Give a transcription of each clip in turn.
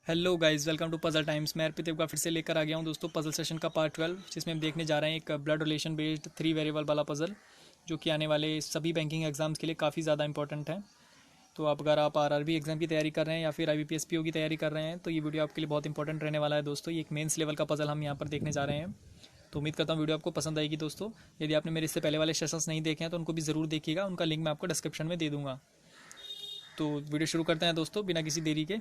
Hello guys, welcome to puzzle times. मैं अर्पित एक बार फिर से लेकर आ गया हूँ दोस्तों पजल सेशन का पार्ट 12, जिसमें हम देखने जा रहे हैं एक ब्लड रिलेशन बेस्ड 3 वेरिएबल वाला पजल, जो कि आने वाले सभी बैंकिंग एग्जाम्स के लिए काफ़ी ज़्यादा इंपॉर्टेंट है। तो आप अगर आप आरआरबी एग्जाम की तैयारी कर रहे हैं या फिर आईबीपीएस की तैयारी कर रहे हैं तो ये वीडियो आपके लिए बहुत इंपॉर्टेंट रहने वाला है दोस्तों। ये एक मेंस लेवल का पजल हम यहाँ पर देखने जा रहे हैं। तो उम्मीद करता हूँ वीडियो आपको पसंद आएगी दोस्तों। यदि आपने मेरे इससे पहले वाले सेशंस नहीं देखे हैं तो उनको भी ज़रूर देखिएगा, उनका लिंक मैं आपको डिस्क्रिप्शन में दे दूँगा। तो वीडियो शुरू करते हैं दोस्तों बिना किसी देरी के।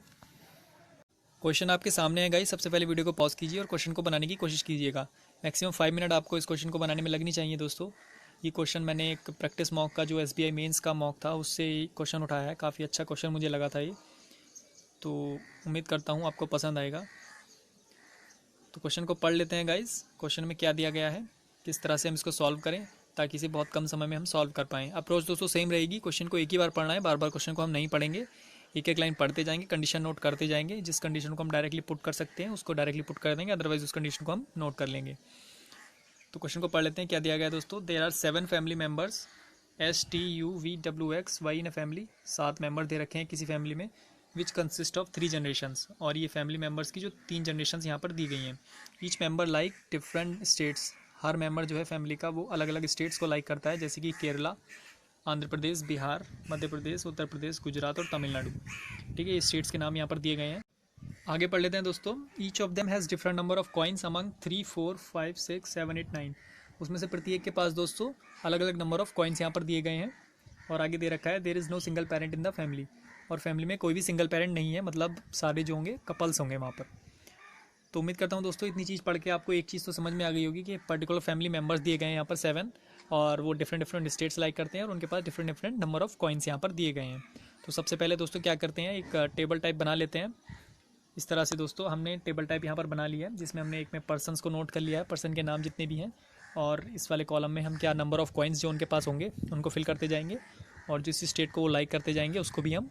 क्वेश्चन आपके सामने है गाइस। सबसे पहले वीडियो को पॉज कीजिए और क्वेश्चन को बनाने की कोशिश कीजिएगा। मैक्सिमम 5 मिनट आपको इस क्वेश्चन को बनाने में लगनी चाहिए दोस्तों। ये क्वेश्चन मैंने एक प्रैक्टिस मॉक का जो एसबीआई मेंस का मॉक था उससे क्वेश्चन उठाया है। काफ़ी अच्छा क्वेश्चन मुझे लगा था ये, तो उम्मीद करता हूँ आपको पसंद आएगा। तो क्वेश्चन को पढ़ लेते हैं गाइस। क्वेश्चन में क्या दिया गया है, किस तरह से हम इसको सॉल्व करें ताकि इसे बहुत कम समय में हम सॉल्व कर पाएँ। अप्रोच दोस्तों सेम रहेगी, क्वेश्चन को एक ही बार पढ़ना है, बार बार क्वेश्चन को हम नहीं पढ़ेंगे। एक एक लाइन पढ़ते जाएंगे, कंडीशन नोट करते जाएंगे। जिस कंडीशन को हम डायरेक्टली पुट कर सकते हैं उसको डायरेक्टली पुट कर देंगे, अदरवाइज उस कंडीशन को हम नोट कर लेंगे। तो क्वेश्चन को पढ़ लेते हैं। क्या दिया गया है दोस्तों, there are 7 family members STUVWX Y in a family. 7 member दे रखे हैं किसी फैमिली में, विच कंसिस्ट ऑफ 3 जनरेशंस। और ये फैमिली मेंबर्स की जो 3 जनरेशंस यहाँ पर दी गई हैं। Each member like different states. हर मेंबर जो है फैमिली का वो अलग अलग स्टेट्स को लाइक करता है, जैसे कि केरला, आंध्र प्रदेश, बिहार, मध्य प्रदेश, उत्तर प्रदेश, गुजरात और तमिलनाडु। ठीक है, ये स्टेट्स के नाम यहाँ पर दिए गए हैं। आगे पढ़ लेते हैं दोस्तों। Each of them has different number of coins among 3, 4, 5, 6, 7, 8, 9। उसमें से प्रत्येक के पास दोस्तों अलग अलग नंबर ऑफ कॉइन्स यहाँ पर दिए गए हैं। और आगे दे रखा है there is no single parent in the family. और फैमिली में कोई भी सिंगल पेरेंट नहीं है, मतलब सारे जो होंगे कपल्स होंगे वहाँ पर। तो उम्मीद करता हूँ दोस्तों इतनी चीज़ पढ़ के आपको एक चीज़ तो समझ में आ गई होगी कि पर्टिकुलर फैमिली मेंबर्स दिए गए हैं यहाँ पर 7, और वो डिफरेंट डिफरेंट स्टेट्स लाइक करते हैं और उनके पास different different number of coins यहाँ पर दिए गए हैं। तो सबसे पहले दोस्तों क्या करते हैं, एक टेबल टाइप बना लेते हैं। इस तरह से दोस्तों हमने टेबल टाइप यहाँ पर बना लिया है, जिसमें हमने एक में पर्सनस को नोट कर लिया है, पर्सन के नाम जितने भी हैं। और इस वाले कॉलम में हम क्या नंबर ऑफ कॉइन्स जो उनके पास होंगे उनको फिल करते जाएंगे, और जिस स्टेट को वो लाइक करते जाएंगे उसको भी हम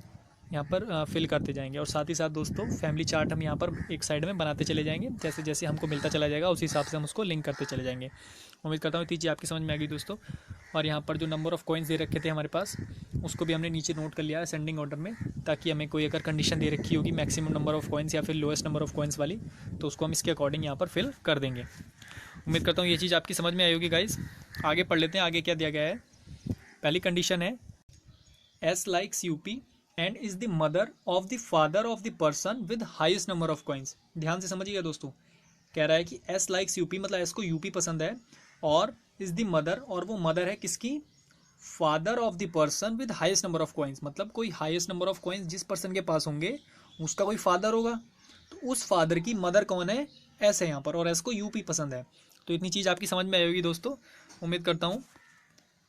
यहाँ पर फिल करते जाएंगे। और साथ ही साथ दोस्तों फैमिली चार्ट हम यहाँ पर एक साइड में बनाते चले जाएंगे, जैसे जैसे हमको मिलता चला जाएगा उसी हिसाब से हम उसको लिंक करते चले जाएंगे। उम्मीद करता हूँ इतनी चीज़ आपकी समझ में आ गई दोस्तों। और यहाँ पर जो नंबर ऑफ कॉइन्स दे रखे थे हमारे पास, उसको भी हमने नीचे नोट कर लिया है असेंडिंग ऑर्डर में, ताकि हमें कोई अगर कंडीशन दे रखी होगी मैक्सिमम नंबर ऑफ कॉइन्स या फिर लोएस्ट नंबर ऑफ कॉइन्स वाली, तो उसको हम इसके अकॉर्डिंग यहाँ पर फिल कर देंगे। उम्मीद करता हूँ ये चीज़ आपकी समझ में आई होगी गाइस। आगे पढ़ लेते हैं, आगे क्या दिया गया है। पहली कंडीशन है S likes UP and is the mother of the father of the person with highest number of coins। ध्यान से समझिएगा दोस्तों, कह रहा है कि S likes UP मतलब S को UP पसंद है, और is the mother, और वो मदर है किसकी, father of the person with highest number of coins. मतलब कोई हाईएस्ट नंबर ऑफ कॉइन्स जिस पर्सन के पास होंगे उसका कोई फादर होगा, तो उस फादर की मदर कौन है, एस है यहाँ पर, और एस को यूपी पसंद है। तो इतनी चीज़ आपकी समझ में आई होगी दोस्तों, उम्मीद करता हूँ।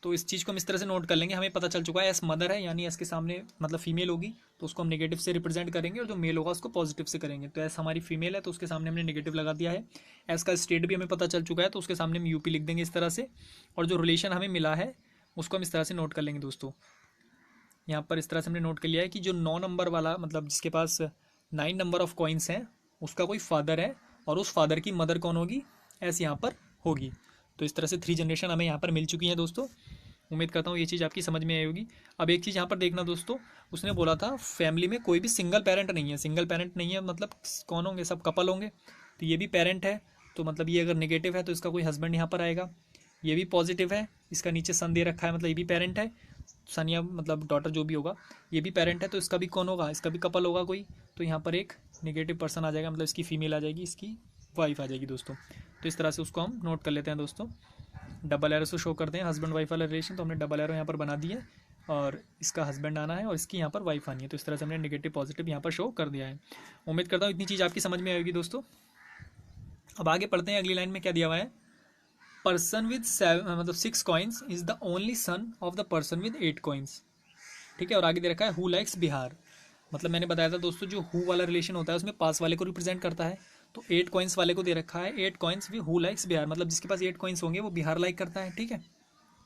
तो इस चीज़ को हम इस तरह से नोट कर लेंगे, हमें पता चल चुका है एस मदर है, यानी एस के सामने मतलब फीमेल होगी तो उसको हम नेगेटिव से रिप्रेजेंट करेंगे, और जो मेल होगा उसको पॉजिटिव से करेंगे। तो एस हमारी फीमेल है तो उसके सामने हमने नेगेटिव लगा दिया है। एस का स्टेट भी हमें पता चल चुका है तो उसके सामने हम यूपी लिख देंगे इस तरह से। और जो रिलेशन हमें मिला है उसको हम इस तरह से नोट कर लेंगे दोस्तों। यहाँ पर इस तरह से हमने नोट कर लिया है कि जो 9 नंबर वाला, मतलब जिसके पास 9 नंबर ऑफ कॉइन्स हैं, उसका कोई फादर है, और उस फादर की मदर कौन होगी, एस यहाँ पर होगी। तो इस तरह से 3 जनरेशन हमें यहाँ पर मिल चुकी हैं दोस्तों। उम्मीद करता हूँ ये चीज़ आपकी समझ में आई होगी। अब एक चीज़ यहाँ पर देखना दोस्तों, उसने बोला था फैमिली में कोई भी सिंगल पेरेंट नहीं है। सिंगल पेरेंट नहीं है मतलब कौन होंगे, सब कपल होंगे। तो ये भी पेरेंट है, तो मतलब ये अगर नेगेटिव है तो इसका कोई हस्बैंड यहाँ पर आएगा। ये भी पॉजिटिव है, इसका नीचे सन दे रखा है, मतलब ये भी पेरेंट है। सन या मतलब डॉटर जो भी होगा, ये भी पेरेंट है, तो इसका भी कौन होगा, इसका भी कपल होगा कोई। तो यहाँ पर एक नेगेटिव पर्सन आ जाएगा, मतलब इसकी फीमेल आ जाएगी, इसकी वाइफ आ जाएगी दोस्तों। तो इस तरह से उसको हम नोट कर लेते हैं दोस्तों। डबल एरो से शो करते हैं हस्बैंड वाइफ वाला रिलेशन, तो हमने डबल एरो यहाँ पर बना दिया है, और इसका हस्बैंड आना है और इसकी यहाँ पर वाइफ आनी है। तो इस तरह से हमने नेगेटिव पॉजिटिव यहाँ पर शो कर दिया है। उम्मीद करता हूँ इतनी चीज़ आपकी समझ में आएगी दोस्तों। अब आगे पढ़ते हैं, अगली लाइन में क्या दिया हुआ है। पर्सन विद मतलब 6 coins is the only son of the person with 8 coins. ठीक है, और आगे दे रखा है हु लाइक्स बिहार। मतलब मैंने बताया था दोस्तों, जो हु वाला रिलेशन होता है उसमें पास वाले को रिप्रेजेंट करता है। तो 8 कॉइन्स वाले को दे रखा है 8 कॉइन्स भी हु लाइक्स बिहार, मतलब जिसके पास 8 कॉइन्स होंगे वो बिहार लाइक करता है। ठीक है,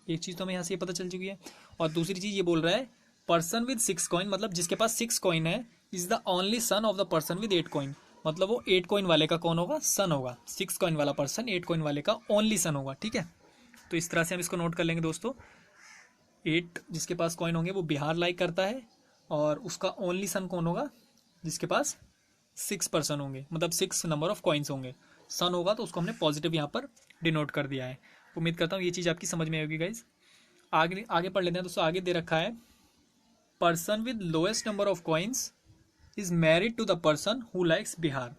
एक चीज़ तो हमें यहाँ से ये पता चल चुकी है। और दूसरी चीज़ ये बोल रहा है पर्सन विद 6 कॉइन, मतलब जिसके पास 6 कॉइन है, is the only son of the person with 8 coin. मतलब वो 8 कॉइन वाले का कौन होगा, सन होगा। 6 कॉइन वाला पर्सन 8 कॉइन वाले का ओनली सन होगा। ठीक है, तो इस तरह से हम इसको नोट कर लेंगे दोस्तों। 8 जिसके पास कॉइन होंगे वो बिहार लाइक करता है, और उसका ओनली सन कौन होगा, जिसके पास 6 पर्सन होंगे, मतलब 6 नंबर ऑफ कॉइन्स होंगे। सन होगा तो उसको हमने पॉजिटिव यहाँ पर डिनोट कर दिया है। उम्मीद करता हूँ ये चीज़ आपकी समझ में आएगी गाइज। आगे आगे पढ़ लेते हैं दोस्तों। आगे दे रखा है person with lowest number of coins is married to the person who likes Bihar.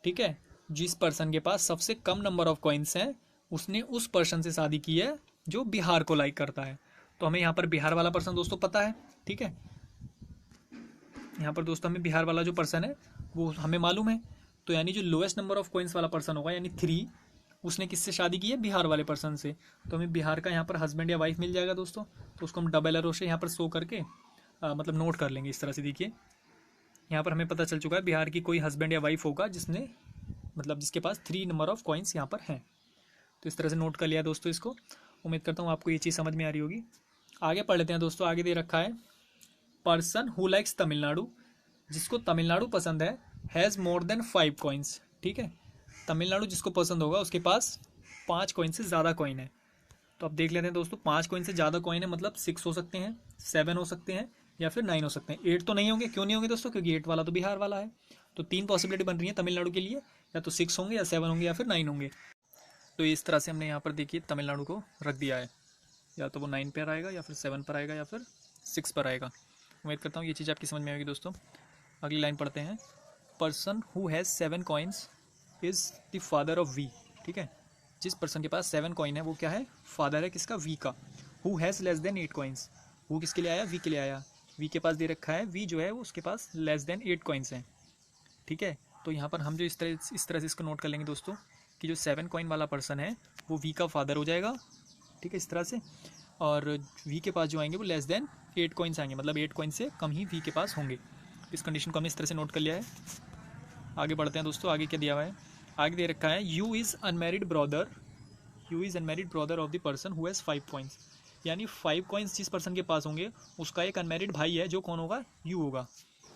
ठीक है, जिस पर्सन के पास सबसे कम नंबर ऑफ कॉइन्स हैं उसने उस पर्सन से शादी की है जो बिहार को लाइक करता है। तो हमें यहाँ पर बिहार वाला पर्सन दोस्तों पता है। ठीक है, यहाँ पर दोस्तों हमें बिहार वाला जो पर्सन है वो हमें मालूम है। तो यानी जो लोएस्ट नंबर ऑफ कॉइन्स वाला पर्सन होगा यानी 3, उसने किससे शादी की है? बिहार वाले पर्सन से। तो हमें बिहार का यहाँ पर हस्बैंड या वाइफ मिल जाएगा दोस्तों। तो उसको हम डबल एरो से यहाँ पर शो करके मतलब नोट कर लेंगे इस तरह से। देखिए यहाँ पर हमें पता चल चुका है बिहार की कोई हस्बैंड या वाइफ होगा जिसने मतलब जिसके पास 3 नंबर ऑफ कॉइन्स यहाँ पर हैं। तो इस तरह से नोट कर लिया दोस्तों इसको। उम्मीद करता हूँ आपको ये चीज़ समझ में आ रही होगी। आगे पढ़ लेते हैं दोस्तों। आगे दे रखा है पर्सन हु लाइक्स तमिलनाडु, जिसको तमिलनाडु पसंद है, हैज़ मोर देन 5 कॉइन्स। ठीक है, तमिलनाडु जिसको पसंद होगा उसके पास 5 कॉइन से ज़्यादा कॉइन है। तो अब देख लेते हैं दोस्तों, 5 कॉइन से ज़्यादा कॉइन है मतलब 6 हो सकते हैं, 7 हो सकते हैं या फिर 9 हो सकते हैं। 8 तो नहीं होंगे। क्यों नहीं होंगे दोस्तों? क्योंकि 8 वाला तो बिहार वाला है। तो 3 पॉसिबिलिटी बन रही है तमिलनाडु के लिए, या तो 6 होंगे या 7 होंगे या फिर 9 होंगे। तो इस तरह से हमने यहाँ पर देखिए तमिलनाडु को रख दिया है, या तो वो 9 पर आएगा या फिर 7 पर आएगा या फिर 6 पर आएगा। उम्मीद करता हूँ ये चीज़ आपकी समझ में आएगी दोस्तों। अगली लाइन पढ़ते हैं। Person who has 7 coins is the father of V. ठीक है, जिस पर्सन के पास 7 कॉइन है वो क्या है? फादर है किसका? वी का। Who has less than 8 coins, who किसके लिए आया? वी के लिए आया। वी के पास दे रखा है, वी जो है वो उसके पास लेस देन 8 कॉइन्स हैं। ठीक है, तो यहाँ पर हम जो इस तरह से इसको नोट कर लेंगे दोस्तों कि जो 7 कॉइन वाला पर्सन है वो वी का फादर हो जाएगा। ठीक है, इस तरह से। और वी के पास जो आएंगे वो लेस देन 8 कॉइन्स आएंगे, मतलब 8 कॉइन से कम ही वी के पास होंगे। इस कंडीशन को हमने इस तरह से नोट कर लिया है। आगे बढ़ते हैं दोस्तों। आगे क्या दिया हुआ है? आगे दे रखा है you is unmarried brother, you is unmarried brother of the person who has 5 coins. यानी 5 कॉइन्स जिस पर्सन के पास होंगे उसका एक अनमैरिड भाई है जो कौन होगा? यू होगा।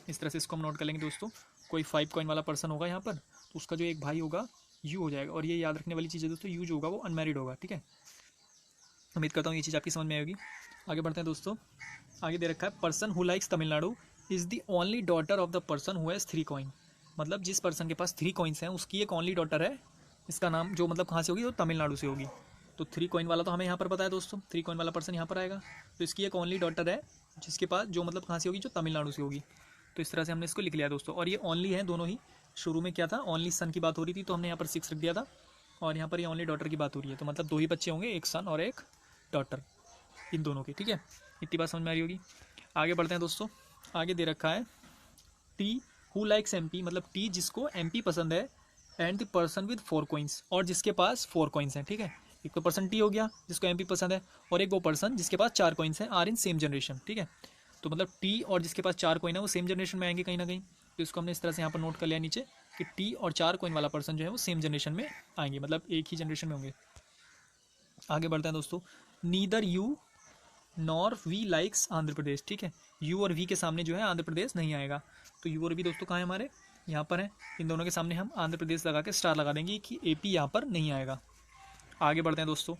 इस तरह से इसको हम नोट कर लेंगे दोस्तों। कोई 5 कॉइन वाला पर्सन होगा यहाँ पर तो उसका जो एक भाई होगा यू हो जाएगा। और ये याद रखने वाली चीज़ है दोस्तों, यू जो होगा वो अनमैरिड होगा। ठीक है, उम्मीद करता हूँ ये चीज़ आपकी समझ में आएगी। आगे बढ़ते हैं दोस्तों। आगे दे रखा है person who likes Tamil Nadu is the only daughter of the person who has 3 coin. मतलब जिस पर्सन के पास 3 कॉइन्स हैं उसकी एक ओनली डॉटर है। इसका नाम जो मतलब कहाँ से होगी? तो तमिलनाडु से होगी। तो 3 कॉइन वाला तो हमें यहाँ पर पता है दोस्तों, 3 कॉइन वाला पर्सन यहाँ पर आएगा। तो इसकी एक ओनली डॉटर है जिसके पास जो मतलब कहाँ से होगी? जो तमिलनाडु से होगी। तो इस तरह से हमने इसको लिख लिया दोस्तों। और ये ओनली है दोनों ही। शुरू में क्या था? ओनली सन की बात हो रही थी तो हमने यहाँ पर 6 रख दिया था, और यहाँ पर ये ओनली डॉटर की बात हो रही है। तो मतलब 2 ही बच्चे होंगे, एक सन और एक डॉटर, इन दोनों की। ठीक है, इतनी बात समझ में आ रही होगी। आगे बढ़ते हैं दोस्तों। आगे दे रखा है टी हु लाइक्स एमपी, मतलब टी जिसको एमपी पसंद है, and the person with 4 coins, और जिसके पास 4 कॉइन्स हैं। ठीक है, एक तो पर्सन टी हो गया जिसको एमपी पसंद है, और एक वो पर्सन जिसके पास 4 कॉइन्स हैं, आर इन सेम जनरेशन। ठीक है, तो मतलब टी और जिसके पास 4 कॉइन है वो सेम जनरेशन में आएंगे कहीं ना कहीं। तो इसको हमने इस तरह से यहाँ पर नोट कर लिया नीचे कि टी और 4 कॉइन वाला पर्सन जो है वो सेम जनरेशन में आएंगे, मतलब एक ही जनरेशन में होंगे। आगे बढ़ते हैं दोस्तों। Neither you nor we likes Andhra Pradesh. ठीक है, यू और वी के सामने जो है आंध्र प्रदेश नहीं आएगा। तो यू और वी दोस्तों कहाँ है? हमारे यहाँ पर है। इन दोनों के सामने हम आंध्र प्रदेश लगा के स्टार लगा देंगे कि एपी यहाँ पर नहीं आएगा। आगे बढ़ते हैं दोस्तों।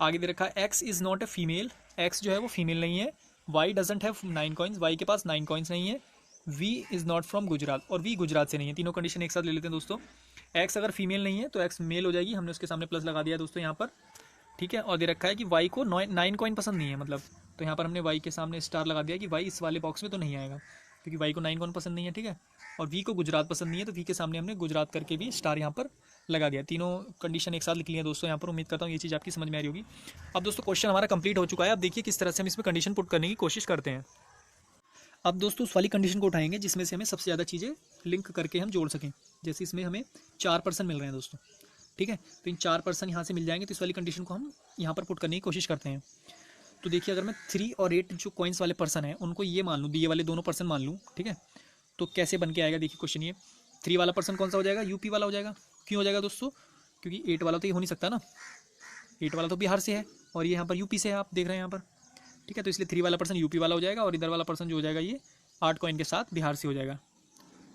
आगे दे रखा है X is not a female, X जो है वो फीमेल नहीं है। Y doesn't have 9 coins, Y के पास 9 कॉइन्स नहीं है। V is not from Gujarat, और वी गुजरात से नहीं है। तीनों कंडीशन एक साथ ले लेते हैं दोस्तों। एक्स अगर फीमेल नहीं है तो एक्स मेल हो जाएगी, हमने उसके सामने प्लस लगा दिया दोस्तों यहाँ पर। ठीक है, और दे रखा है कि वाई को 9 कॉइन पसंद नहीं है, मतलब तो यहाँ पर हमने वाई के सामने स्टार लगा दिया कि वाई इस वाले बॉक्स में तो नहीं आएगा क्योंकि वाई को 9 कॉइन पसंद नहीं है। ठीक है, और वी को गुजरात पसंद नहीं है तो वी के सामने हमने गुजरात करके भी स्टार यहाँ पर लगा दिया। तीनों कंडीशन एक साथ लिख लिया दोस्तों यहाँ पर। उम्मीद करता हूँ ये चीज़ आपकी समझ में आ रही होगी। अब दोस्तों क्वेश्चन हमारा कंप्लीट हो चुका है। अब देखिए किस तरह से हम इसमें कंडीशन पुट करने की कोशिश करते हैं। अब दोस्तों उस वाली कंडीशन को उठाएंगे जिसमें से हमें सबसे ज़्यादा चीज़ें लिंक करके हम जोड़ सकें। जैसे इसमें हमें 4 पर्सन मिल रहे हैं दोस्तों। ठीक है, तो इन 4 पर्सन यहाँ से मिल जाएंगे, तो इस वाली कंडीशन को हम यहाँ पर पुट करने की कोशिश करते हैं। तो देखिए अगर मैं 3 और 8 जो कॉइन्स वाले पर्सन हैं उनको ये मान लूँ, ये वाले दोनों पर्सन मान लूँ। ठीक है, तो कैसे बन के आएगा? देखिए क्वेश्चन ये 3 वाला पर्सन कौन सा हो जाएगा? यूपी वाला हो जाएगा। क्यों हो जाएगा दोस्तों? क्योंकि 8 वाला तो ये हो नहीं सकता ना, 8 वाला तो बिहार से है और ये यहाँ पर यूपी से है, आप देख रहे हैं यहाँ पर। ठीक है, तो इसलिए 3 वाला पर्सन यूपी वाला हो जाएगा, और इधर वाला पर्सन जो हो जाएगा ये 8 कॉइन के साथ बिहार से हो जाएगा।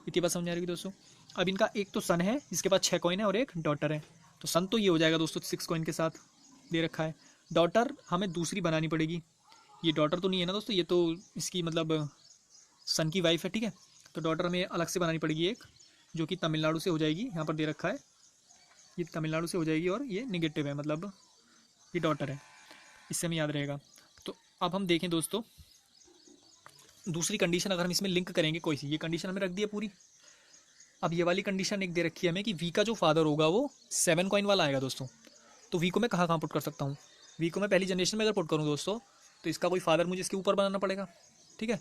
इतनी बात समझ आ रही है दोस्तों। अब इनका एक तो सन है जिसके पास 6 कॉइन है, और एक डॉटर है। तो सन तो ये हो जाएगा दोस्तों 6 कॉइन के साथ दे रखा है। डॉटर हमें दूसरी बनानी पड़ेगी। ये डॉटर तो नहीं है ना दोस्तों, ये तो इसकी मतलब सन की वाइफ है। ठीक है, तो डॉटर हमें अलग से बनानी पड़ेगी एक। जो कि तमिलनाडु से हो जाएगी, यहाँ पर दे रखा है ये तमिलनाडु से हो जाएगी, और ये निगेटिव है, मतलब ये डॉटर है, इससे हमें याद रहेगा। तो अब हम देखें दोस्तों दूसरी कंडीशन, अगर हम इसमें लिंक करेंगे कोई सी, ये कंडीशन हमें रख दी है पूरी। अब ये वाली कंडीशन एक दे रखी है हमें कि वी का जो फादर होगा वो 7 कॉइन वाला आएगा दोस्तों। तो वी को मैं कहाँ कहाँ पुट कर सकता हूँ, वी को मैं पहली जनरेशन में अगर पुट करूँ दोस्तों, तो इसका कोई फादर मुझे इसके ऊपर बनाना पड़ेगा, ठीक है,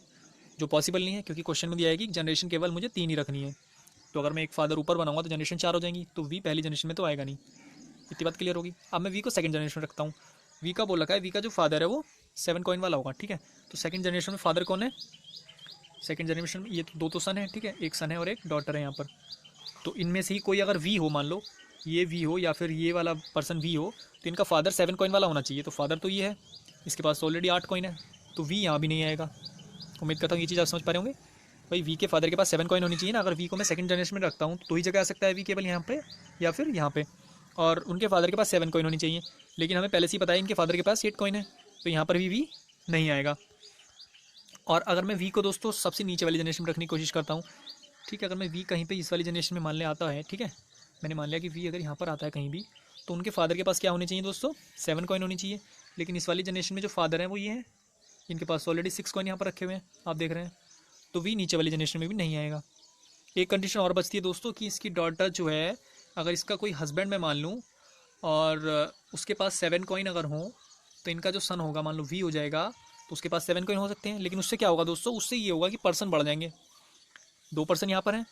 जो पॉसिबल नहीं है, क्योंकि क्वेश्चन में दिया है कि जनरेशन केवल मुझे 3 ही रखनी है। तो अगर मैं एक फादर ऊपर बनाऊंगा तो जनरेशन 4 हो जाएंगी, तो वी पहली जनरेशन में तो आएगा नहीं। इतनी बात क्लियर होगी। अब मैं वी को सेकंड जनरेशन में रखता हूँ। वी का बोल रखा है वी का जो फादर है वो 7 कॉइन वाला होगा, ठीक है। तो सेकंड जनरेशन में फादर कौन है, सेकंड जनरेशन में ये दो तो सन है, ठीक है, एक सन है और एक डॉटर है यहाँ पर। तो इनमें से ही कोई अगर वी हो, मान लो ये वी हो या फिर ये वाला पर्सन वी हो, तो इनका फादर 7 कॉइन वाला होना चाहिए। तो फादर तो ये है, इसके पास ऑलरेडी 8 कॉइन है, तो वी यहाँ भी नहीं आएगा। उम्मीद करता हूँ ये चीज़ आप समझ पा रहे होंगे। भाई वी के फादर के पास 7 कॉइन होनी चाहिए ना। अगर वी को मैं सेकंड जनरेशन में रखता हूँ तो ही जगह आ सकता है वी केवल यहाँ पे या फिर यहाँ पे, और उनके फादर के पास 7 कॉइन होनी चाहिए। लेकिन हमें पहले से ही पता है इनके फादर के पास 8 कॉइन है, तो यहाँ पर भी वी नहीं आएगा। और अगर मैं वी को दोस्तों सबसे नीचे वाली जनरेशन में रखने की कोशिश करता हूँ, ठीक है, अगर मैं वी कहीं पे इस वाली जनरेशन में मान लिया आता है, ठीक है, मैंने मान लिया कि वी अगर यहाँ पर आता है कहीं भी, तो उनके फादर के पास क्या होने चाहिए दोस्तों, 7 कॉइन होनी चाहिए। लेकिन इस वाली जनरेशन में जो फादर है वो ये है, इनके पास ऑलरेडी 6 कॉइन यहाँ पर रखे हुए हैं, आप देख रहे हैं। तो वी नीचे वाली जनरेशन में भी नहीं आएगा। एक कंडीशन और बचती है दोस्तों कि इसकी डॉटर जो है, अगर इसका कोई हस्बैंड मैं मान लूँ और उसके पास 7 कॉइन अगर हो, तो इनका जो सन होगा मान लो वी हो जाएगा, तो उसके पास 7 कॉइन हो सकते हैं। लेकिन उससे क्या होगा दोस्तों, उससे ये होगा कि पर्सन बढ़ जाएंगे। 2 पर्सन यहाँ पर हैं,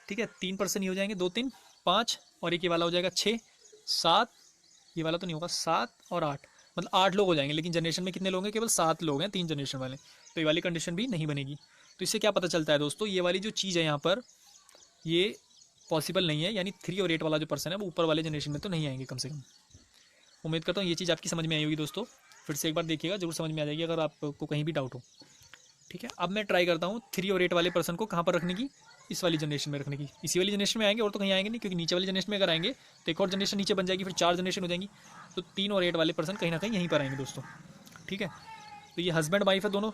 ठीक है, 3 पर्सन ये हो जाएंगे, 2 3 5, और एक ये वाला हो जाएगा 6 7, ये वाला तो नहीं होगा, 7 और 8, मतलब 8 लोग हो जाएंगे। लेकिन जनरेशन में कितने लोग हैं, केवल 7 लोग हैं 3 जनरेशन वाले, तो ये वाली कंडीशन भी नहीं बनेगी। तो इससे क्या पता चलता है दोस्तों, ये वाली जो चीज़ है यहाँ पर ये पॉसिबल नहीं है, यानी 3 और 8 वाला जो पर्सन है वो ऊपर वाले जनरेशन में तो नहीं आएंगे कम से कम। उम्मीद करता हूँ ये चीज़ आपकी समझ में आई होगी दोस्तों। फिर से एक बार देखिएगा, जरूर समझ में आ जाएगी अगर आपको कहीं भी डाउट हो, ठीक है। अब मैं ट्राई करता हूँ 3 और 8 वाले पर्सन को कहाँ पर रखने की, इस वाली जनरेशन में रखने की। इसी वाली जनरेशन में आएंगे और तो कहीं आएंगे नहीं, क्योंकि नीचे वाली जनरेशन में अगर आएंगे तो एक और जनरेशन नीचे बन जाएगी, फिर 4 जनरेशन हो जाएंगी। तो 3 और 8 वाले पर्सन कहीं ना कहीं यहीं पर आएंगे दोस्तों, ठीक है। तो ये हस्बैंड वाइफ है दोनों,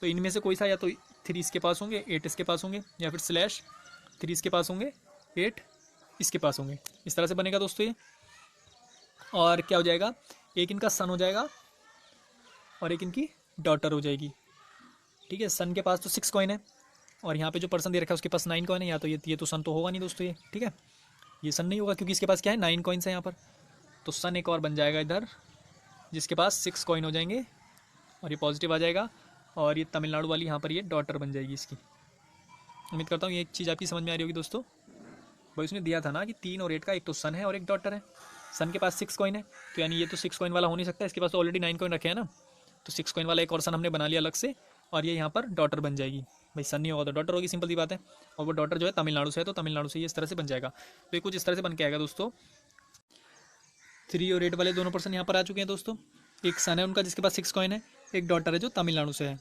तो इनमें से कोई सा या तो 3 इसके पास होंगे, 8 इसके पास होंगे, या फिर स्लैश 3 इसके पास होंगे, 8 इसके पास होंगे। इस तरह से बनेगा दोस्तों ये। और क्या हो जाएगा, एक इनका सन हो जाएगा और एक इनकी डॉटर हो जाएगी, ठीक है। सन के पास तो 6 कॉइन है, और यहाँ पे जो पर्सन दे रखा है उसके पास 9 कॉइन है। या तो ये तो सन तो होगा नहीं दोस्तों ये, ठीक है, ये सन नहीं होगा क्योंकि इसके पास क्या है, 9 कॉइन्स है यहाँ पर। तो सन एक और बन जाएगा इधर, जिसके पास 6 कॉइन हो जाएंगे, और ये पॉजिटिव आ जाएगा, और ये तमिलनाडु वाली यहाँ पर ये डॉटर बन जाएगी इसकी। उम्मीद करता हूँ ये चीज़ आपकी समझ में आ रही होगी दोस्तों। भाई उसने दिया था ना कि 3 और 8 का, एक तो सन है और एक डॉटर है। सन के पास 6 कॉइन है, तो यानी ये तो 6 कॉइन वाला हो नहीं सकता, इसके पास तो ऑलरेडी 9 कॉइन रखे हैं ना। तो 6 कॉइन वाला एक और सन हमने बना लिया अलग से, और ये यहाँ पर डॉटर बन जाएगी। भाई सन नहीं होगा तो डॉटर होगी, सिंपल सी बात है। और वो डॉटर जो है तमिलनाडु से है, तो तमिलनाडु से ये इस तरह से बन जाएगा। तो ये कुछ इस तरह से बन के आएगा दोस्तों। 3 और 8 वाले दोनों पर्सन यहाँ पर आ चुके हैं दोस्तों। एक सन है उनका जिसके पास 6 कॉइन है, एक डॉटर है जो तमिलनाडु से है,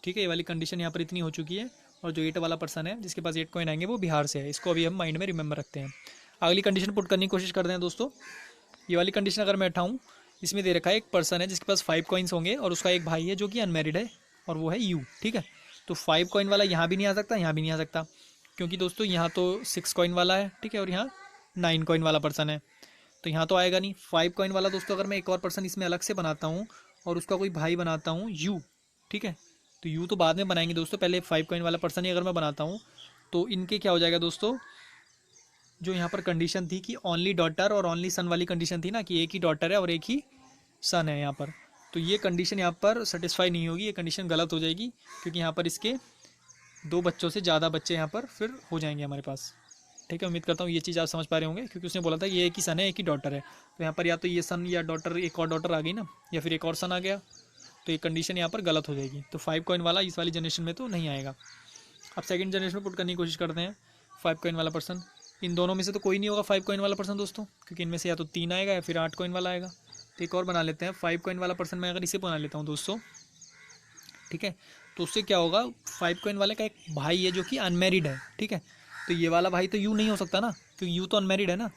ठीक है। ये वाली कंडीशन यहाँ पर इतनी हो चुकी है। और जो 8 वाला पर्सन है जिसके पास 8 कॉइन आएंगे वो बिहार से है, इसको अभी हम माइंड में रिमेंबर रखते हैं। अगली कंडीशन पुट करने की कोशिश करते हैं दोस्तों। ये वाली कंडीशन अगर मैं उठाऊँ, इसमें दे रखा है एक पर्सन है जिसके पास 5 कॉइन्स होंगे और उसका एक भाई है जो कि अनमैरिड है, और वो है यू, ठीक है। तो 5 कॉइन वाला यहाँ भी नहीं आ सकता, यहाँ भी नहीं आ सकता, क्योंकि दोस्तों यहाँ तो 6 कॉइन वाला है, ठीक है, और यहाँ 9 कॉइन वाला पर्सन है, तो यहाँ तो आएगा नहीं। 5 कॉइन वाला दोस्तों अगर मैं एक और पर्सन इसमें अलग से बनाता हूँ और उसका कोई भाई बनाता हूँ यू, ठीक है, तो यू तो बाद में बनाएंगे दोस्तों, पहले 5 कॉइन वाला पर्सन ही अगर मैं बनाता हूँ, तो इनके क्या हो जाएगा दोस्तों, जो यहाँ पर कंडीशन थी कि ओनली डॉटर और ओनली सन वाली कंडीशन थी ना, कि एक ही डॉटर है और एक ही सन है यहाँ पर, तो ये कंडीशन यहाँ पर सेटिस्फाई नहीं होगी, ये कंडीशन गलत हो जाएगी, क्योंकि यहाँ पर इसके 2 बच्चों से ज़्यादा बच्चे यहाँ पर फिर हो जाएंगे हमारे पास, ठीक है। उम्मीद करता हूँ ये चीज़ आप समझ पा रहे होंगे, क्योंकि उसने बोला था ये एक ही सन है एक ही डॉटर है, तो यहाँ पर या तो ये सन या डॉटर, एक और डॉटर आ गई ना, या फिर एक और सन आ गया, तो ये कंडीशन यहाँ पर गलत हो जाएगी। तो 5 कॉइन वाला इस वाली जनरेशन में तो नहीं आएगा। अब सेकंड जनरेशन में पुट करने की कोशिश करते हैं 5 कॉइन वाला पर्सन। इन दोनों में से तो कोई नहीं होगा 5 कॉइन वाला पर्सन दोस्तों, क्योंकि इनमें से या तो 3 आएगा या फिर 8 कॉइन वाला आएगा। तो एक और बना लेते हैं 5 कॉइन वाला पर्सन, मैं अगर इसे बना लेता हूँ दोस्तों, ठीक है, तो उससे क्या होगा, 5 कॉइन वाले का एक भाई है जो कि अनमैरिड है, ठीक है। तो ये वाला भाई तो यू नहीं हो सकता ना, क्योंकि यू तो अनमैरिड है ना,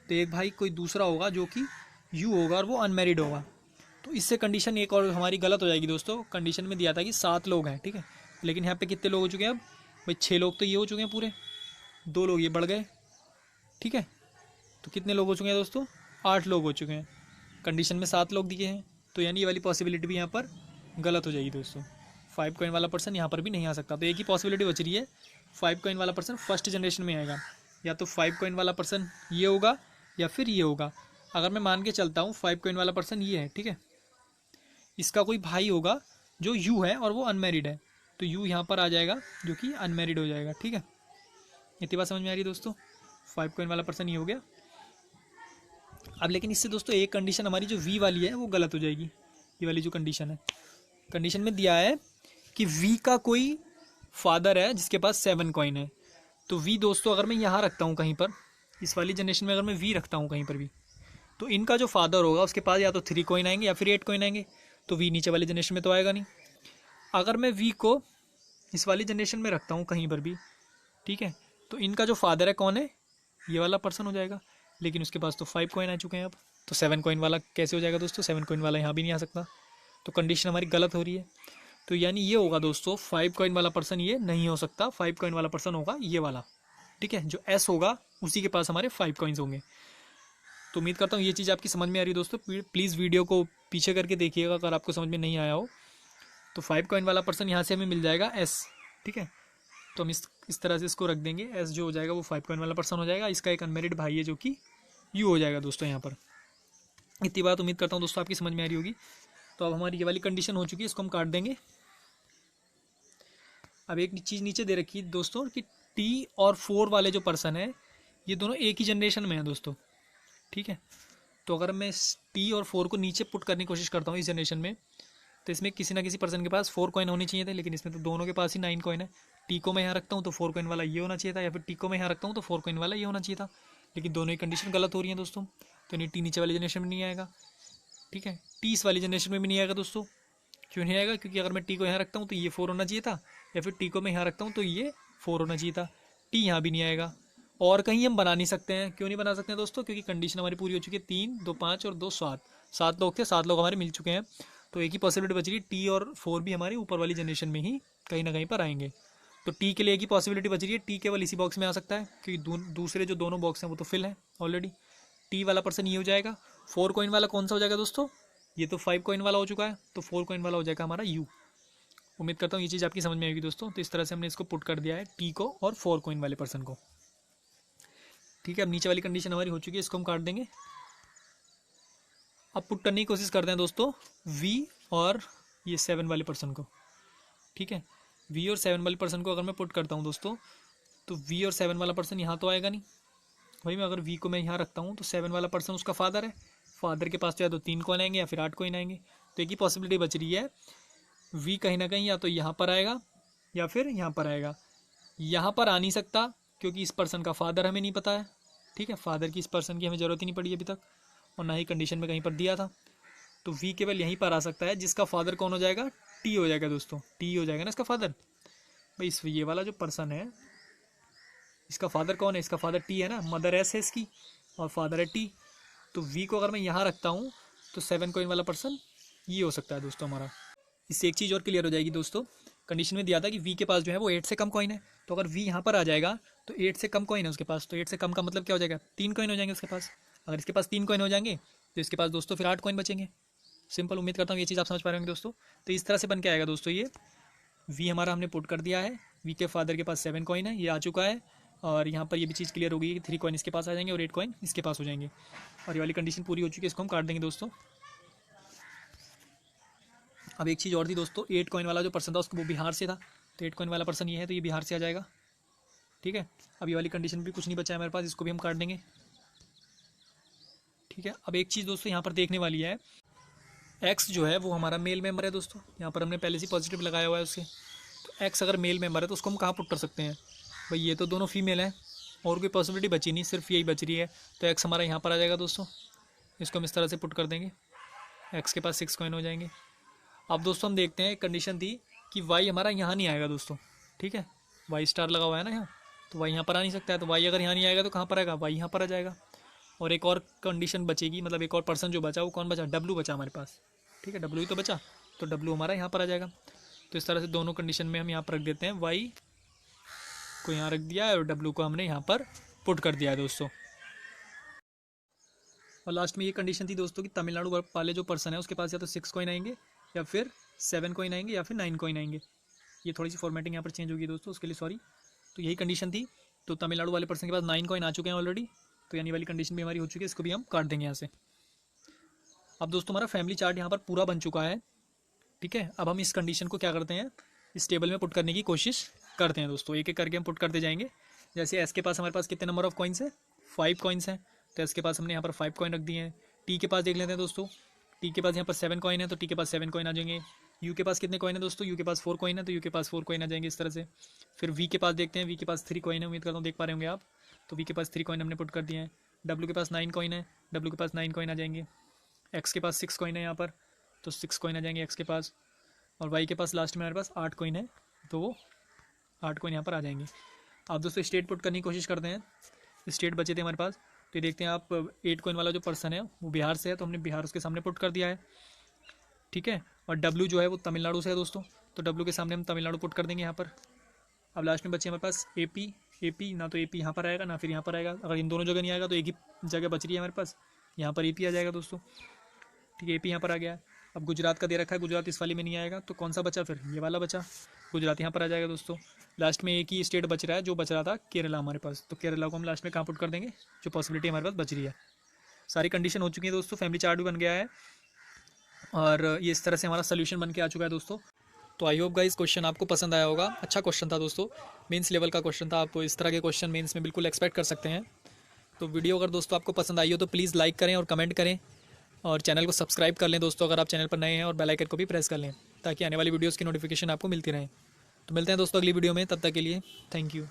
तो एक भाई कोई दूसरा होगा जो कि यू होगा और वो अनमैरिड होगा। तो इससे कंडीशन एक और हमारी गलत हो जाएगी दोस्तों। कंडीशन में दिया था कि 7 लोग हैं, ठीक है, लेकिन यहाँ पे कितने लोग हो चुके हैं अब, भाई 6 लोग तो ये हो चुके हैं पूरे, 2 लोग ये बढ़ गए, ठीक है। तो कितने लोग हो चुके हैं दोस्तों? 8 लोग हो चुके हैं। कंडीशन में 7 लोग दिए हैं, तो यानी ये वाली पॉसिबिलिटी भी यहाँ पर गलत हो जाएगी दोस्तों। 5 कॉइन वाला पर्सन यहाँ पर भी नहीं आ सकता। तो एक ही पॉसिबिलिटी बच रही है, 5 कॉइन वाला पर्सन फर्स्ट जनरेशन में आएगा। या तो 5 कॉइन वाला पर्सन ये होगा या फिर ये होगा। अगर मैं मान के चलता हूँ 5 कॉइन वाला पर्सन ये है, ठीक है, इसका कोई भाई होगा जो यू है और वो अनमैरिड है, तो यू यहाँ पर आ जाएगा जो कि अनमैरिड हो जाएगा, ठीक है। इतनी बात समझ में आ रही है दोस्तों? 5 कॉइन वाला पर्सन ये हो गया। अब लेकिन इससे दोस्तों एक कंडीशन हमारी जो वी वाली है वो गलत हो जाएगी। ये वाली जो कंडीशन है, कंडीशन में दिया है कि वी का कोई फादर है जिसके पास 7 कॉइन है। तो वी दोस्तों अगर मैं यहाँ रखता हूँ कहीं पर, इस वाली जनरेशन में अगर मैं वी रखता हूँ कहीं पर भी, तो इनका जो फादर होगा उसके पास या तो 3 कॉइन आएंगे या फिर 8 कॉइन आएंगे। तो वी नीचे वाली जनरेशन में तो आएगा नहीं। अगर मैं वी को इस वाली जनरेशन में रखता हूँ कहीं पर भी, ठीक है, तो इनका जो फादर है कौन है? ये वाला पर्सन हो जाएगा। लेकिन उसके पास तो 5 कॉइन आ चुके हैं अब, तो 7 कॉइन वाला कैसे हो जाएगा दोस्तों? 7 कॉइन वाला यहाँ भी नहीं आ सकता। तो कंडीशन हमारी गलत हो रही है। तो यानी ये होगा दोस्तों, 5 कॉइन वाला पर्सन ये नहीं हो सकता। 5 कॉइन वाला पर्सन होगा ये वाला, ठीक है। जो एस होगा उसी के पास हमारे 5 कॉइन्स होंगे। तो उम्मीद करता हूँ ये चीज़ आपकी समझ में आ रही है दोस्तों। प्लीज़ वीडियो को पीछे करके देखिएगा अगर आपको समझ में नहीं आया हो। तो 5 कॉइन वाला पर्सन यहाँ से हमें मिल जाएगा एस, ठीक है। तो हम इस तरह से इसको रख देंगे। एस जो हो जाएगा वो 5 कॉइन वाला पर्सन हो जाएगा। इसका एक अनमेरिड भाई है जो कि यू हो जाएगा दोस्तों यहाँ पर। इतनी बात उम्मीद करता हूँ दोस्तों आपकी समझ में आ रही होगी। तो अब हमारी ये वाली कंडीशन हो चुकी है, इसको हम काट देंगे। अब एक चीज़ नीचे दे रखी है दोस्तों कि टी और 4 वाले जो पर्सन है ये दोनों एक ही जनरेशन में हैं दोस्तों, ठीक है। तो अगर मैं टी और 4 को नीचे पुट करने की कोशिश करता हूँ इस जनरेशन में, तो इसमें किसी ना किसी पर्सन के पास 4 कॉइन होनी चाहिए थे, लेकिन इसमें तो दोनों के पास ही 9 कॉइन है। टी को मैं यहाँ रखता हूँ तो 4 कॉइन वाला ये होना चाहिए था, या फिर टी को मैं यहाँ रखता हूँ तो 4 कॉइन वाला ये होना चाहिए था। लेकिन दोनों ही कंडीशन गलत हो रही है दोस्तों। तो नहीं, टी नीचे वाली जनरेशन में नहीं आएगा, ठीक है। टी इस वाली जनरेशन में भी नहीं आएगा दोस्तों। क्यों नहीं आएगा? क्योंकि अगर मैं टी को यहाँ रखता हूँ तो ये 4 होना चाहिए था, या फिर टी को मैं यहाँ रखता हूँ तो ये 4 होना चाहिए था। टी यहाँ भी नहीं आएगा। और कहीं हम बना नहीं सकते हैं। क्यों नहीं बना सकते हैं दोस्तों? क्योंकि कंडीशन हमारी पूरी हो चुकी है। 3, 2, 5 और 2, 7। 7 लोग थे, 7 लोग हमारे मिल चुके हैं। तो एक ही पॉसिबिलिटी बच रही है, टी और 4 भी हमारी ऊपर वाली जनरेशन में ही कहीं ना कहीं पर आएंगे। तो टी के लिए एक ही पॉसिबिलिटी बच रही है, टी केवल इसी बॉक्स में आ सकता है, क्योंकि दूसरे जो दोनों बॉक्स हैं वो तो फिल है ऑलरेडी। टी वाला पर्सन ये हो जाएगा। 4 कॉइन वाला कौन सा हो जाएगा दोस्तों? ये तो 5 कॉइन वाला हो चुका है, तो 4 कॉइन वाला हो जाएगा हमारा यू। उम्मीद करता हूँ ये चीज़ आपकी समझ में आएगी दोस्तों। तो इस तरह से हमने इसको पुट कर दिया है, टी को और 4 कॉइन वाले पर्सन को, ठीक है। अब नीचे वाली कंडीशन हमारी हो चुकी है, इसको हम काट देंगे। अब पुट करने की कोशिश करते हैं दोस्तों वी और ये 7 वाले पर्सन को, ठीक है। वी और 7 वाले पर्सन को अगर मैं पुट करता हूँ दोस्तों, तो वी और 7 वाला पर्सन यहाँ तो आएगा नहीं। वही मैं अगर वी को मैं यहाँ रखता हूँ तो 7 वाला पर्सन उसका फादर है। फादर के पास तो या तो 3 कॉइन आएंगे या फिर 8 कॉइन आएंगे। तो एक ही पॉसिबिलिटी बच रही है, वी कहीं ना कहीं या तो यहाँ पर आएगा या फिर यहाँ पर आएगा। यहाँ पर आ नहीं सकता क्योंकि इस पर्सन का फादर हमें नहीं पता है, ठीक है। फादर की इस पर्सन की हमें ज़रूरत ही नहीं पड़ी अभी तक, और ना ही कंडीशन में कहीं पर दिया था। तो वी केवल यहीं पर आ सकता है, जिसका फादर कौन हो जाएगा? टी हो जाएगा दोस्तों। टी हो जाएगा ना इसका फादर। भाई ये वाला जो पर्सन है इसका फादर कौन है? इसका फादर टी है ना, मदर एस है इसकी और फादर है टी। तो वी को अगर मैं यहाँ रखता हूँ तो 7 कॉइन वाला पर्सन ये हो सकता है दोस्तों हमारा। इससे एक चीज़ और क्लियर हो जाएगी दोस्तों। कंडीशन में दिया था कि वी के पास जो है वो 8 से कम कॉइन है। तो अगर वी यहाँ पर आ जाएगा तो 8 से कम कॉइन है उसके पास, तो 8 से कम का मतलब क्या हो जाएगा? 3 कॉइन हो जाएंगे उसके पास। अगर इसके पास 3 कॉइन हो जाएंगे तो इसके पास दोस्तों फिर 8 कॉइन बचेंगे। सिंपल। उम्मीद करता हूँ ये चीज़ आप समझ पा रहे होंगे दोस्तों। तो इस तरह से बन के आएगा दोस्तों। ये वी हमारा हमने पुट कर दिया है, वी के फादर के पास 7 कॉइन है, ये आ चुका है। और यहाँ पर ये भी चीज़ क्लियर हो गई है कि 3 कॉइन इसके पास आ जाएंगे और 8 कॉइन इसके पास हो जाएंगे। और ये वाली कंडीशन पूरी हो चुकी है, इसको हम काट देंगे दोस्तों। अब एक चीज़ और थी दोस्तों, 8 कॉइन वाला जो पर्सन था उसको वो बिहार से था, तो 8 कॉइन वाला पर्सन ये है तो ये बिहार से आ जाएगा, ठीक है। अब ये वाली कंडीशन भी कुछ नहीं बचा है मेरे पास, इसको भी हम काट देंगे, ठीक है। अब एक चीज़ दोस्तों यहाँ पर देखने वाली है, एक्स जो है वो हमारा मेल मेंबर है दोस्तों। यहाँ पर हमने पहले से पॉजिटिव लगाया हुआ है उससे। तो एक्स अगर मेल मेंबर है तो उसको हम कहाँ पुट कर सकते हैं? भाई ये तो दोनों फीमेल हैं और कोई पॉसिबिलिटी बची नहीं, सिर्फ यही बच रही है। तो एक्स हमारा यहाँ पर आ जाएगा दोस्तों। इसको हम इस तरह से पुट कर देंगे, एक्स के पास 6 कॉइन हो जाएंगे। अब दोस्तों हम देखते हैं, कंडीशन थी कि वाई हमारा यहाँ नहीं आएगा दोस्तों, ठीक है। वाई स्टार लगा हुआ है ना यहाँ, तो वाई यहाँ पर आ नहीं सकता है। तो वाई अगर यहाँ नहीं आएगा तो कहाँ पर आएगा? वाई यहाँ पर आ जाएगा। और एक और कंडीशन बचेगी, मतलब एक और पर्सन जो बचा वो कौन बचा? डब्लू बचा हमारे पास, ठीक है। डब्लू ही तो बचा, तो डब्लू हमारा यहाँ पर आ जाएगा। तो इस तरह से दोनों कंडीशन में हम यहाँ पर रख देते हैं वाई को यहाँ रख दिया है और W को हमने यहाँ पर पुट कर दिया है दोस्तों। और लास्ट में ये कंडीशन थी दोस्तों कि तमिलनाडु वाले जो पर्सन है उसके पास या तो 6 कॉइन आएंगे या फिर 7 कॉइन आएंगे या फिर 9 कॉइन आएंगे। ये थोड़ी सी फॉर्मेटिंग यहाँ पर चेंज होगी दोस्तों, उसके लिए सॉरी। तो यही कंडीशन थी। तो तमिलनाडु वाले पर्सन के पास 9 कॉइन आ चुके हैं ऑलरेडी, तो यानी वाली कंडीशन भी हमारी हो चुकी है, इसको भी हम काट देंगे यहाँ से। अब दोस्तों हमारा फैमिली चार्ट यहाँ पर पूरा बन चुका है, ठीक है। अब हम इस कंडीशन को क्या करते हैं, इस टेबल में पुट करने की कोशिश करते हैं दोस्तों। एक एक करके हम पुट करते जाएंगे। जैसे एस के पास हमारे पास कितने नंबर ऑफ कॉइन्स है, 5 कॉइन्स हैं, तो एस के पास हमने यहाँ पर 5 कॉइन रख दिए हैं। टी के पास देख लेते हैं दोस्तों, टी के पास यहाँ पर 7 कॉइन है, तो टी के पास 7 कॉइन आ जाएंगे। यू के पास कितने कॉइन है दोस्तों, यू के पास 4 कॉइन है, तो यू के पास 4 कॉइन आ जाएंगे इस तरह से। फिर वी के पास देखते हैं, वी के पास 3 कॉइन है, उम्मीद करता हूँ देख पा रहे होंगे आप। तो वी के पास 3 कॉइन हमने पुट कर दिए हैं। डब्ल्यू के पास 9 कॉइन है, डब्ल्यू के पास 9 कॉइन आ जाएंगे। एक्स के पास 6 कॉइन है यहाँ पर, तो 6 कॉइन आ जाएंगे एक्स के पास। और वाई के पास लास्ट में हमारे पास 8 कॉइन है, तो वो 8 कॉइन यहाँ पर आ जाएंगे। आप दोस्तों स्टेट पुट करने की कोशिश करते हैं। स्टेट बचे थे हमारे पास, तो ये देखते हैं आप 8 कॉइन वाला जो पर्सन है वो बिहार से है, तो हमने बिहार उसके सामने पुट कर दिया है, ठीक है। और डब्ल्यू जो है वो तमिलनाडु से है दोस्तों, तो डब्ल्यू के सामने हम तमिलनाडु पुट कर देंगे यहाँ पर। अब लास्ट में बचे हमारे पास एपी, ना तो एपी यहाँ पर आएगा ना फिर यहाँ पर आएगा। अगर इन दोनों जगह नहीं आएगा तो एक ही जगह बच रही है हमारे पास, यहाँ पर एपी आ जाएगा दोस्तों, ठीक है। एपी यहाँ पर आ गया। अब गुजरात का दे रखा है, गुजरात इस वाली में नहीं आएगा, तो कौन सा बचा फिर, ये वाला बचा, गुजरात यहाँ पर आ जाएगा दोस्तों। लास्ट में एक ही स्टेट बच रहा है, जो बच रहा था केरला हमारे पास, तो केरला को हम लास्ट में कहाँ पुट कर देंगे, जो पॉसिबिलिटी हमारे पास बच रही है। सारी कंडीशन हो चुकी है दोस्तों, फैमिली चार्ट भी बन गया है और ये इस तरह से हमारा सोल्यूशन बन के आ चुका है दोस्तों। तो आई होप गाइस क्वेश्चन आपको पसंद आया होगा। अच्छा क्वेश्चन था दोस्तों, मेंस लेवल का क्वेश्चन था। आप इस तरह के क्वेश्चन मेंस में बिल्कुल एक्सपेक्ट कर सकते हैं। तो वीडियो अगर दोस्तों आपको पसंद आई हो तो प्लीज़ लाइक करें और कमेंट करें, और चैनल को सब्सक्राइब कर लें दोस्तों अगर आप चैनल पर नए हैं, और बेल आइकन को भी प्रेस कर लें ताकि आने वाली वीडियोज़ की नोटिफिकेशन आपको मिलती रहे। तो मिलते हैं दोस्तों अगली वीडियो में, तब तक के लिए थैंक यू।